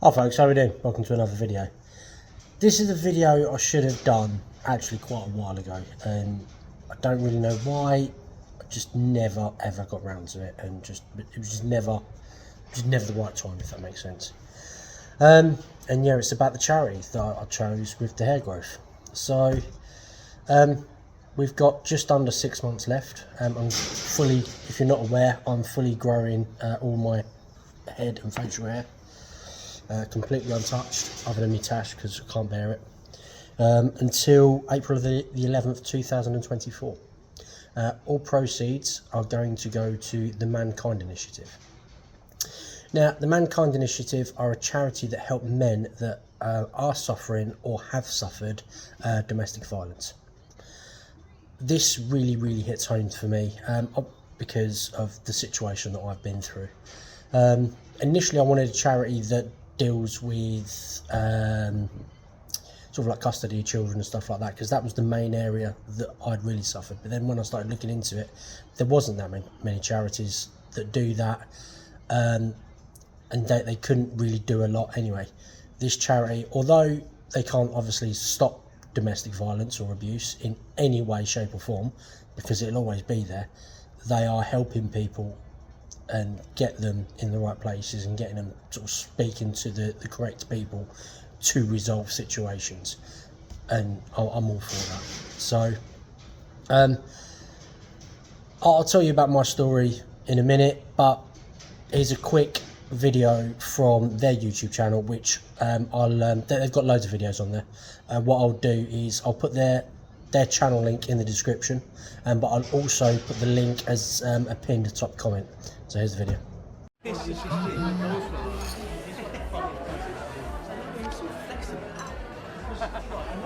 Hi folks, how are we doing? Welcome to another video. This is a video I should have done actually quite a while ago, and I don't really know why. I just never ever got round to it, and it was just never the right time, if that makes sense. And yeah, it's about the charity that I chose with the hair growth. So we've got just under 6 months left. I'm fully, if you're not aware, I'm fully growing all my head and facial hair. Completely untouched, other than my tash because I can't bear it, until April the 11th 2024. All proceeds are going to go to the Mankind Initiative. Now, the Mankind Initiative are a charity that help men that are suffering or have suffered domestic violence. This really hits home for me because of the situation that I've been through. Initially I wanted a charity that deals with sort of like custody of children and stuff like that, because that was the main area that I'd really suffered. But then when I started looking into it, there wasn't that many charities that do that, and they couldn't really do a lot anyway. This charity, although they can't obviously stop domestic violence or abuse in any way, shape or form, because it'll always be there, they are helping people and get them in the right places and getting them sort of speaking to the correct people to resolve situations, and I'm all for that. So I'll tell you about my story in a minute, but here's a quick video from their YouTube channel, which they've got loads of videos on there. What I'll do is I'll put their channel link in the description, but I'll also put the link as a pinned top comment. So here's the video.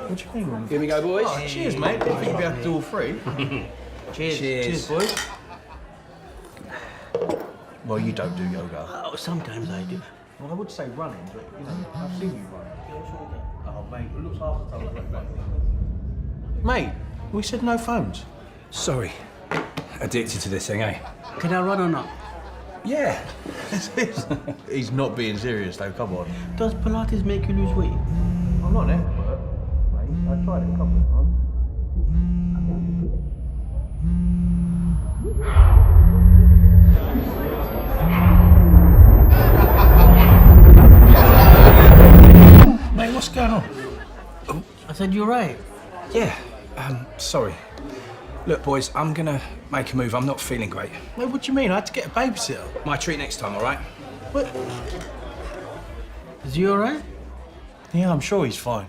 What do you mean? Here we go, boys. Oh, cheers, mate. I think you'll be able to do all three. Cheers. Cheers, boys. Well, you don't do yoga. Oh, sometimes I do. Well, I would say running, but you know, I've seen you run. Oh, mate, it looks half the time. Mate, we said no phones. Sorry. Addicted to this thing, eh? Can I run or not? Yeah. He's not being serious, though. Come on. Does Pilates make you lose weight? I'm not an expert, mate. I tried it a couple of times. Mate, what's going on? Oh, I said you're right. Yeah. Sorry. Look, boys, I'm gonna make a move. I'm not feeling great. Mate, what do you mean? I had to get a babysitter. My treat next time, all right? What? Is he all right? Yeah, I'm sure he's fine.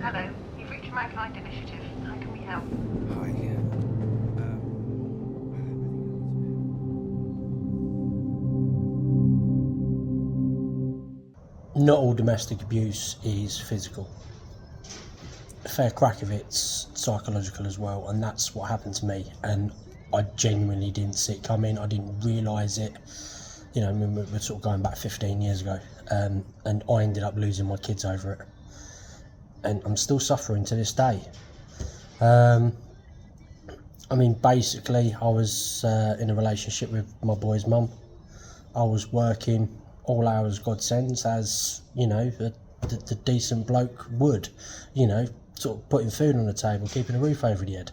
Hello, you've reached Myco Knight initiative. How can we help? Hi, yeah. Not all domestic abuse is physical. A fair crack of it's psychological as well, and that's what happened to me, and I genuinely didn't see it coming. I didn't realise it. You know, I mean, we're sort of going back 15 years ago, and I ended up losing my kids over it, and I'm still suffering to this day. I mean, basically I was in a relationship with my boy's mum. I was working all hours God sends, as you know, the decent bloke would, you know, sort of putting food on the table, keeping a roof over the head.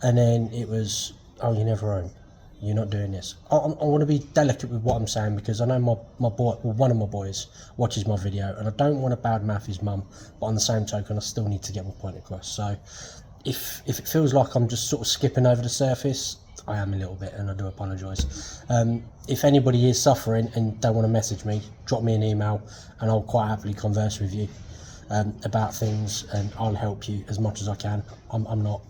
And then it was, oh, you're never home, you're not doing this. I want to be delicate with what I'm saying, because I know my boy, well, one of my boys watches my video, and I don't want to badmouth his mum, but on the same token I still need to get my point across. So if it feels like I'm just sort of skipping over the surface, I am a little bit, and I do apologise. If anybody is suffering and don't want to message me, drop me an email and I'll quite happily converse with you about things, and I'll help you as much as I can. I'm not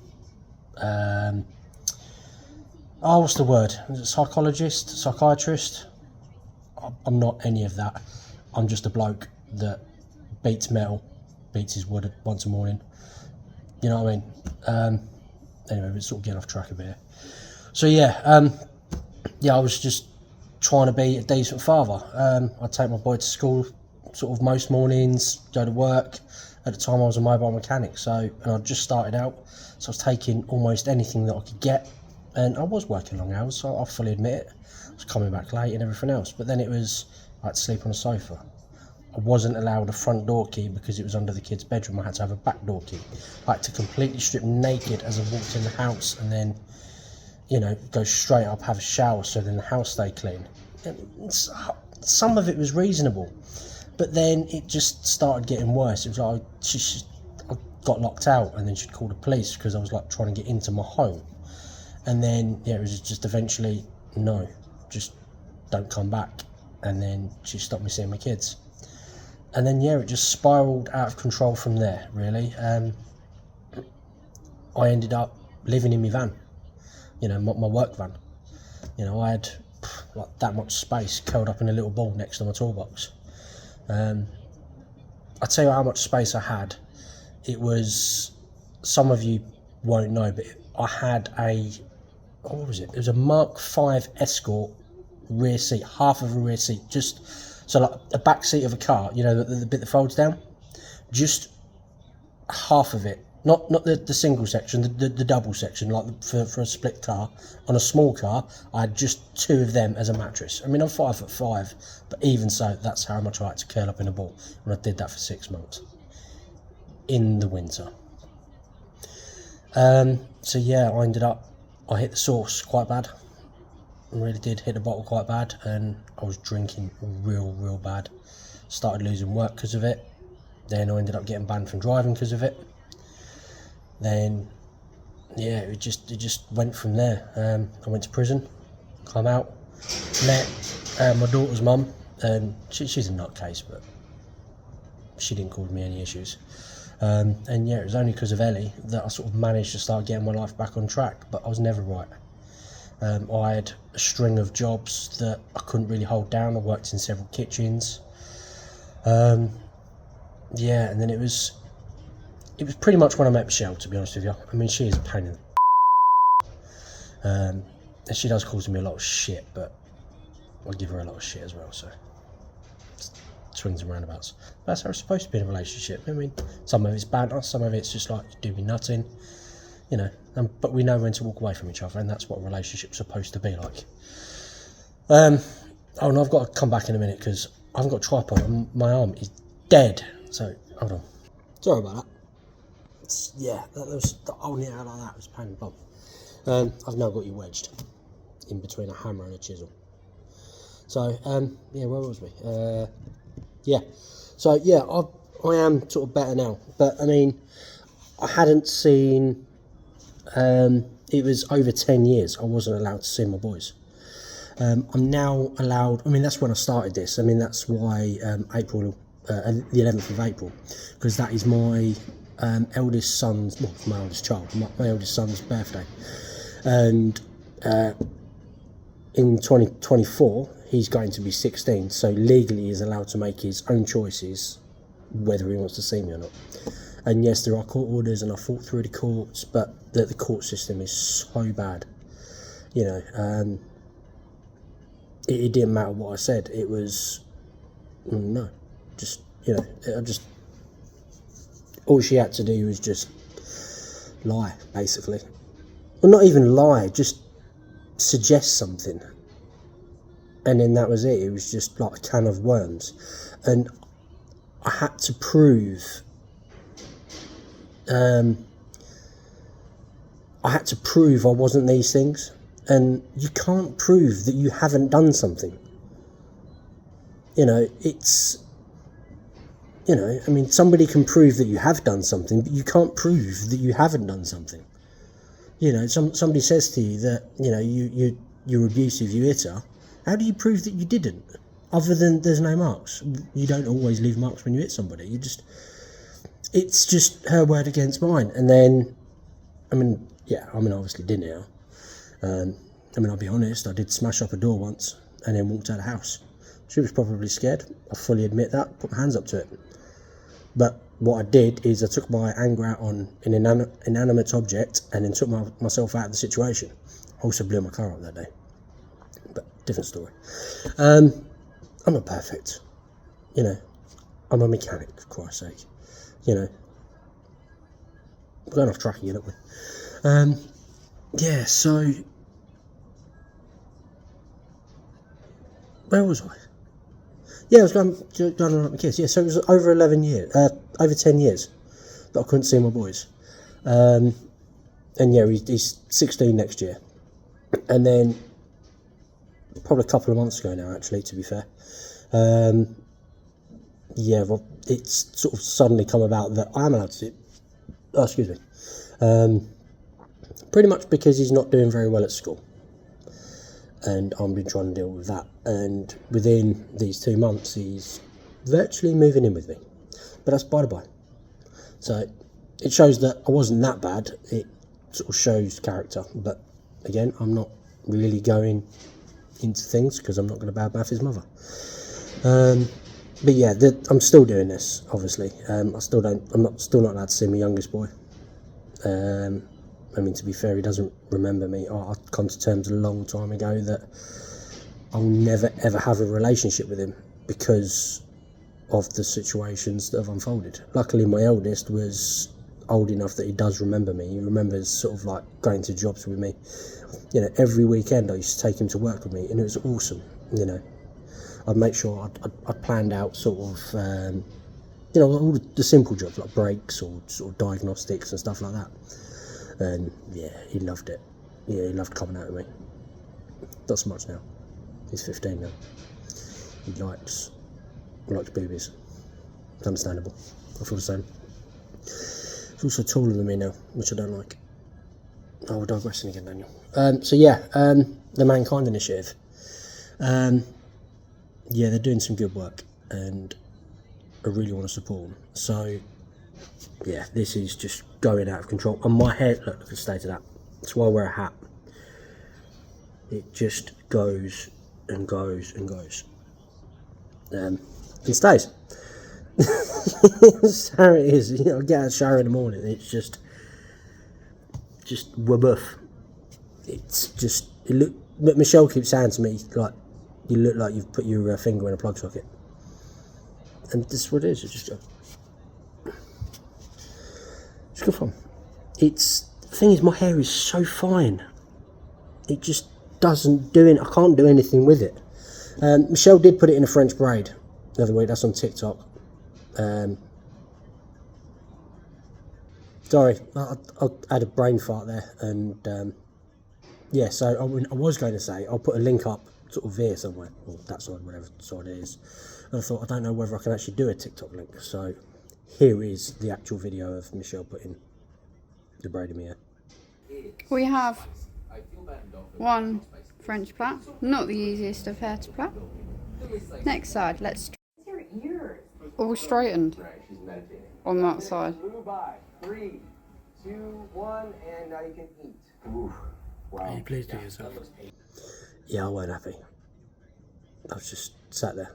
what's the word? Is it psychologist, psychiatrist? I'm not any of that. I'm just a bloke that beats metal, beats his wood once a morning. You know what I mean? Anyway, we're sort of getting off track a bit. So yeah, I was just trying to be a decent father. I'd take my boy to school sort of most mornings, go to work, At the time I was a mobile mechanic, and I just started out, so I was taking almost anything that I could get, and I was working long hours, so I fully admit it. I was coming back late and everything else, but then it was, I had to sleep on a sofa. I wasn't allowed a front door key because it was under the kid's bedroom. I had to have a back door key. I had to completely strip naked as I walked in the house, and then, you know, go straight up, have a shower, so then the house stayed clean. And some of it was reasonable, but then it just started getting worse. It was like I got locked out, and then she'd call the police because I was like trying to get into my home. And then, yeah, it was just eventually, no, just don't come back. And then she stopped me seeing my kids. And then, yeah, it just spiraled out of control from there, really. I ended up living in my van, you know, my work van. You know, I had like that much space curled up in a little ball next to my toolbox. I'll tell you how much space I had. It was, some of you won't know, but I had what was it? It was a Mark V Escort rear seat, half of a rear seat, just so like a back seat of a car, you know, the bit that folds down, just half of it, not the single section, the double section, like for a split car. On a small car, I had just 2 of them as a mattress. I mean, I'm 5'5", but even so, that's how much I had to curl up in a ball, and I did that for 6 months in the winter. So yeah, I hit the source quite bad. I really did hit the bottle quite bad, and I was drinking real bad. Started losing work because of it. Then I ended up getting banned from driving because of it. Then, yeah, it just went from there. I went to prison, come out, met my daughter's mum, and she's a nutcase, but she didn't cause me any issues. And yeah, it was only because of Ellie that I sort of managed to start getting my life back on track, but I was never right. I had a string of jobs that I couldn't really hold down. I worked in several kitchens. Yeah, and then it was pretty much when I met Michelle, to be honest with you. I mean, she is a pain in the and she does cause me a lot of shit, but I give her a lot of shit as well, so swings and roundabouts. That's how it's supposed to be in a relationship. I mean, some of it's banter, some of it's just like, you do me nutting, you know, but we know when to walk away from each other, and that's what a relationship's supposed to be like. Oh, and I've got to come back in a minute because I haven't got a tripod and my arm is dead, so hold on. Sorry about that. Yeah, that was holding it out like that was a pain in the bum. I've now got you wedged in between a hammer and a chisel. So, yeah, where was we? Yeah, so yeah, I am sort of better now, but I mean, I hadn't seen, it was over 10 years I wasn't allowed to see my boys. I'm now allowed, I mean, that's when I started this. I mean, that's why April, the 11th of April, because that is my eldest son's, well, my eldest child, my eldest son's birthday. And in 2024, he's going to be 16, so legally he's allowed to make his own choices whether he wants to see me or not. And yes, there are court orders, and I fought through the courts, but the court system is so bad. You know, it didn't matter what I said. It was, no, just, you know, all she had to do was just lie, basically. Well, not even lie, just suggest something. And then that was it. It was just like a can of worms. And I had to prove, I wasn't these things. And you can't prove that you haven't done something. You know, it's, you know, I mean, somebody can prove that you have done something, but you can't prove that you haven't done something. You know, somebody says to you that, you know, you're abusive, you hit her. How do you prove that you didn't? Other than there's no marks. You don't always leave marks when you hit somebody. It's just her word against mine. And then, I mean, yeah, I mean, I obviously didn't hit her. I mean, I'll be honest, I did smash up a door once and then walked out of the house. She was probably scared. I fully admit that, put my hands up to it. But what I did is I took my anger out on an inanimate object and then took myself out of the situation. I also blew my car up that day. But different story. I'm not perfect. You know, I'm a mechanic, for Christ's sake. you know, we're going off track again, aren't we? Yeah, so where was I? Yeah, I was going on with my kids. Yeah, so it was over 11 years, over 10 years that I couldn't see my boys. And yeah, he's 16 next year. And then, probably a couple of months ago now, actually, to be fair. Yeah, well, it's sort of suddenly come about that I am allowed to see. Oh, excuse me. Pretty much because he's not doing very well at school. And I've been trying to deal with that. And within these 2 months, he's virtually moving in with me. But that's by the by. So it shows that I wasn't that bad. It sort of shows character. But again, I'm not really going into things because I'm not going to badmouth his mother. But yeah, I'm still doing this. Obviously, I'm still not allowed to see my youngest boy. I mean, to be fair, he doesn't remember me. I've come to terms a long time ago that I'll never ever have a relationship with him because of the situations that have unfolded. Luckily, my eldest was old enough that he does remember me. He remembers sort of like going to jobs with me. You know, every weekend I used to take him to work with me, and it was awesome. You know, I'd make sure I planned out sort of, you know, all the simple jobs like brakes or sort of diagnostics and stuff like that. And yeah, he loved it. Yeah, he loved coming out with me. Not so much now. He's 15 now. He likes boobies. It's understandable. I feel the same. He's also taller than me now, which I don't like. Oh, we're digressing again, Daniel. So yeah, the Mankind Initiative. Yeah, they're doing some good work, and I really want to support them. So yeah, this is just going out of control. And my hair, look at the state of that. That's why I wear a hat. It just goes and goes and goes. And stays. That's how it is. You know, I get out of the shower in the morning, it's just waboof. It's just, Michelle keeps saying to me, like, you look like you've put your finger in a plug socket. And this is what it is. It's just it's good fun. The thing is, my hair is so fine. It just doesn't do it. I can't do anything with it. Michelle did put it in a French braid the other week. That's on TikTok. Sorry, I had a brain fart there, and yeah. So I was going to say I'll put a link up sort of here somewhere, or that side, whatever side it is. And I thought, I don't know whether I can actually do a TikTok link. So here is the actual video of Michelle putting the braid in my hair. We have one French plait, not the easiest of hair to plait. Next side, let's all straightened on that side. 3, 2, 1, and now you can eat. Ooh, wow. Are you pleased with yourself? Yeah, I weren't happy. I was just sat there.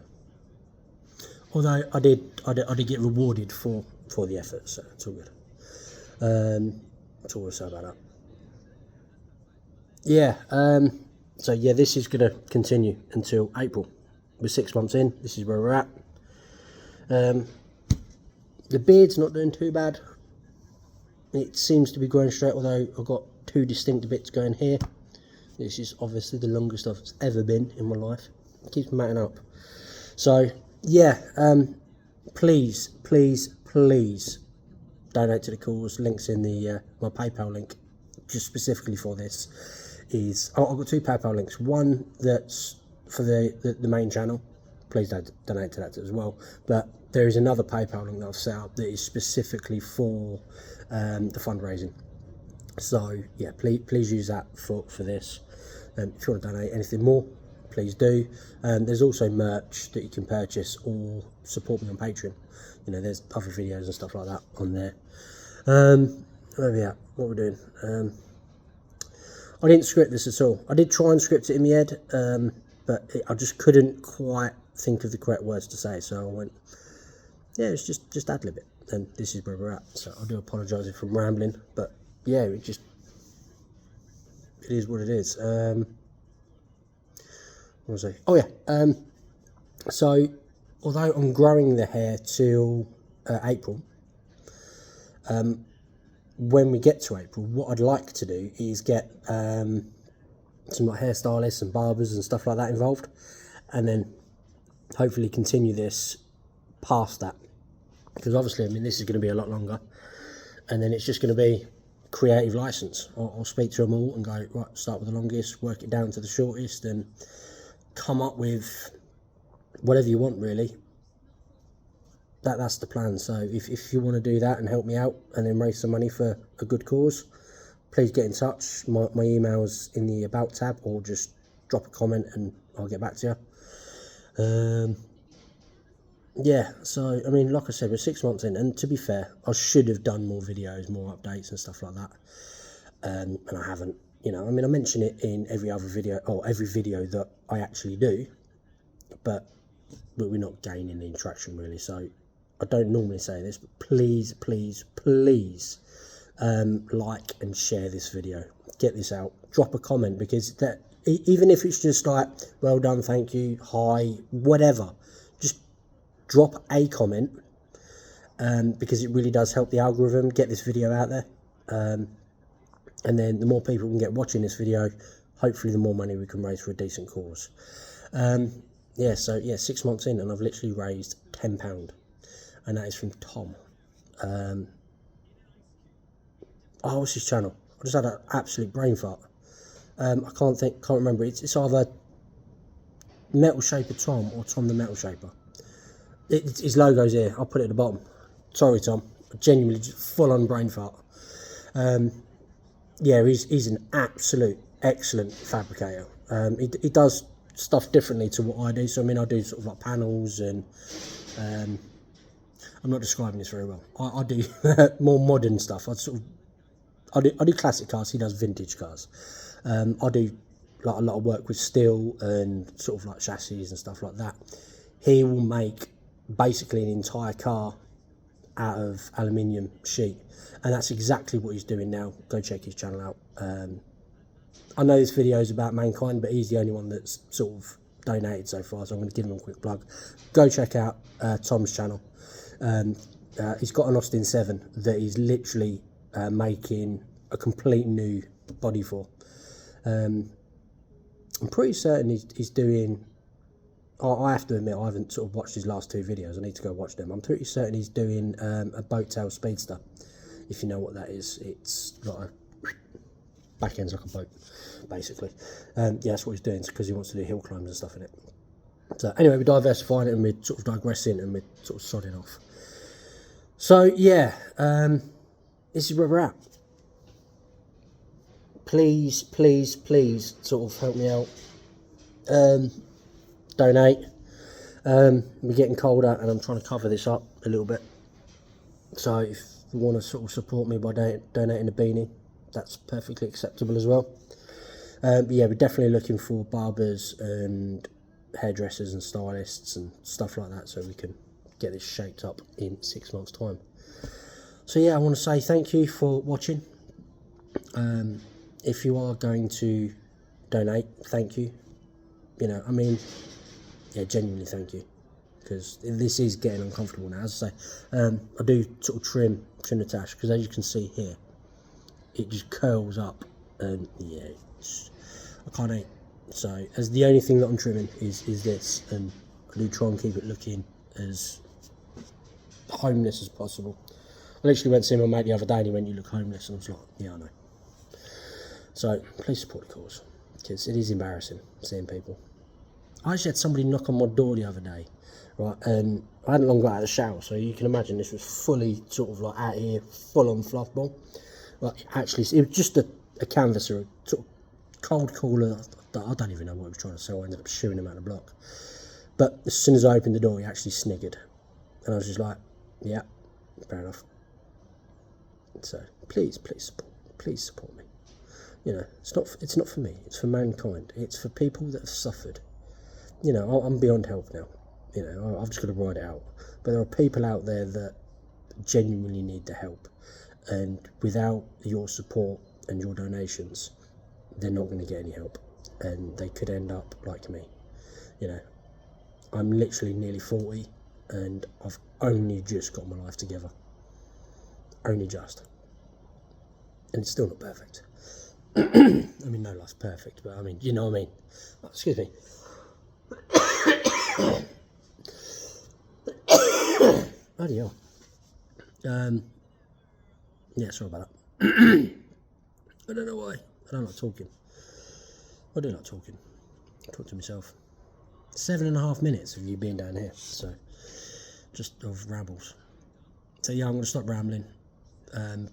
Although I did get rewarded for the effort, so it's all good. That's all I'll say about that. Yeah, so yeah, this is going to continue until April. We're 6 months in, this is where we're at. The beard's not doing too bad. It seems to be growing straight, although I've got 2 distinct bits going here. This is obviously the longest I've ever been in my life. It keeps matting up. So, yeah, please donate to the cause. Links in the my PayPal link, just specifically for this. I've got 2 PayPal links. One that's for the main channel. Please donate to that as well. But there is another PayPal link that I've set up that is specifically for the fundraising. So yeah, please use that for this. If you want to donate anything more, please do. There's also merch that you can purchase or support me on Patreon. You know, there's other videos and stuff like that on there. Where are we at? What we're doing? I didn't script this at all. I did try and script it in my head, but I just couldn't quite think of the correct words to say. So I went, yeah, it's just ad-lib it. And this is where we're at. So I do apologise if I'm rambling, but yeah, it is what it is. What was I? Oh yeah. So although I'm growing the hair till April, When we get to April, what I'd like to do is get some like hairstylists and barbers and stuff like that involved, and then hopefully continue this past that, because obviously, I mean, this is going to be a lot longer, and then it's just going to be creative license. I'll speak to them all and go, right, start with the longest, work it down to the shortest, and come up with whatever you want, really. That's the plan. So if you want to do that and help me out and then raise some money for a good cause, please get in touch. My email's in the About tab, or just drop a comment and I'll get back to you. Yeah, so I mean, like I said, we're 6 months in, and to be fair, I should have done more videos, more updates and stuff like that, and I haven't. You know, I mean, I mention it in every other video, or every video that I actually do, but we're not gaining any traction really. So I don't normally say this, but please, please, please, like and share this video. Get this out. Drop a comment, because that, even if it's just like, well done, thank you, hi, whatever, just drop a comment, because it really does help the algorithm get this video out there. And then the more people can get watching this video, hopefully the more money we can raise for a decent cause. Yeah, so yeah, 6 months in, and I've literally raised £10, and that is from Tom. Oh, what's his channel? I just had an absolute brain fart. I can't remember. It's either Metal Shaper Tom or Tom the Metal Shaper. His logo's here. I'll put it at the bottom. Sorry, Tom. Genuinely, just full on brain fart. Yeah, he's an absolute excellent fabricator. He does stuff differently to what I do. So I mean, I do sort of like panels, and I'm not describing this very well. I do more modern stuff. I do classic cars. He does vintage cars. I do like a lot of work with steel and sort of like chassis and stuff like that. He will make basically an entire car out of aluminium sheet, and that's exactly what he's doing now. Go check his channel out. I know this video is about Mankind, but he's the only one that's sort of donated so far, so I'm going to give him a quick plug. Go check out Tom's channel. He's got an Austin 7 that he's literally making a complete new body for. I'm pretty certain he's doing, I have to admit, I haven't sort of watched his last 2 videos. I need to go watch them. I'm pretty certain he's doing a boat tail speedster, if you know what that is. It's like a back end's like a boat, basically. Yeah, that's what he's doing, because he wants to do hill climbs and stuff in it. So anyway, we're diversifying it, and we're sort of digressing, and we're sort of sodding off. So yeah, this is where we're at. Please, please, please, sort of help me out. Donate. We're getting colder, and I'm trying to cover this up a little bit. So if you want to sort of support me by donating a beanie, that's perfectly acceptable as well. But yeah, we're definitely looking for barbers and hairdressers and stylists and stuff like that, so we can get this shaped up in 6 months' time. So yeah, I want to say thank you for watching. If you are going to donate, thank you. You know, I mean, yeah, genuinely thank you, because this is getting uncomfortable now. As I say, I do sort of trim the tash, because as you can see here, it just curls up, and yeah, I can't eat. So as the only thing that I'm trimming is this, and I do try and keep it looking as homeless as possible. I literally went to see my mate the other day, and he went, "You look homeless," and I was like, "Yeah, I know." So please support the cause, because it is embarrassing seeing people. I actually had somebody knock on my door the other day, right, and I hadn't long got out of the shower, so you can imagine this was fully sort of like out here, full on fluff ball. Well, actually, it was just a canvasser, a sort of cold cooler. I don't even know what he was trying to sell. I ended up shooing him out of the block. But as soon as I opened the door, he actually sniggered, and I was just like, "Yeah, fair enough." So please support me. You know, it's not for me. It's for mankind. It's for people that have suffered. You know, I'm beyond help now. You know, I've just got to ride it out. But there are people out there that genuinely need the help, and without your support and your donations, they're not going to get any help, and they could end up like me. You know, I'm literally nearly 40, and I've only just got my life together. only just. And it's still not perfect. I mean, no life's perfect, but I mean, you know what I mean. Oh, excuse me. Bloody hell. Yeah, sorry about that. I don't know why. I don't like talking. I do like talking. I talk to myself. 7.5 minutes of you being down here, so just of rambles. So yeah, I'm going to stop rambling.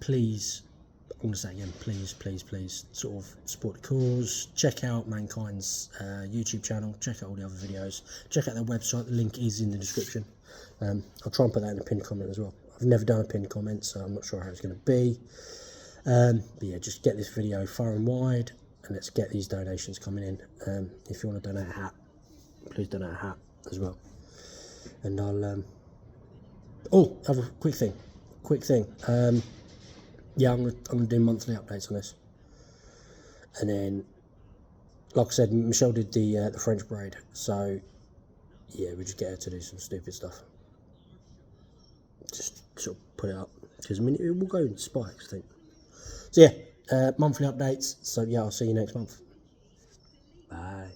Please, I'm going to say again, please sort of support the cause. Check out Mankind's YouTube channel. Check out all the other videos. Check out their website. The link is in the description. I'll try and put that in a pinned comment as well. I've never done a pinned comment, so I'm not sure how it's going to be. But yeah, just get this video far and wide, and let's get these donations coming in. If you want to donate a hat, please donate a hat as well. And I'll oh, have a quick thing. Yeah, I'm gonna do monthly updates on this, and then, like I said, Michelle did the French braid, so yeah, we just get her to do some stupid stuff. Just sort of put it up, because I mean it will go in spikes, I think. So yeah, monthly updates. So yeah, I'll see you next month. Bye.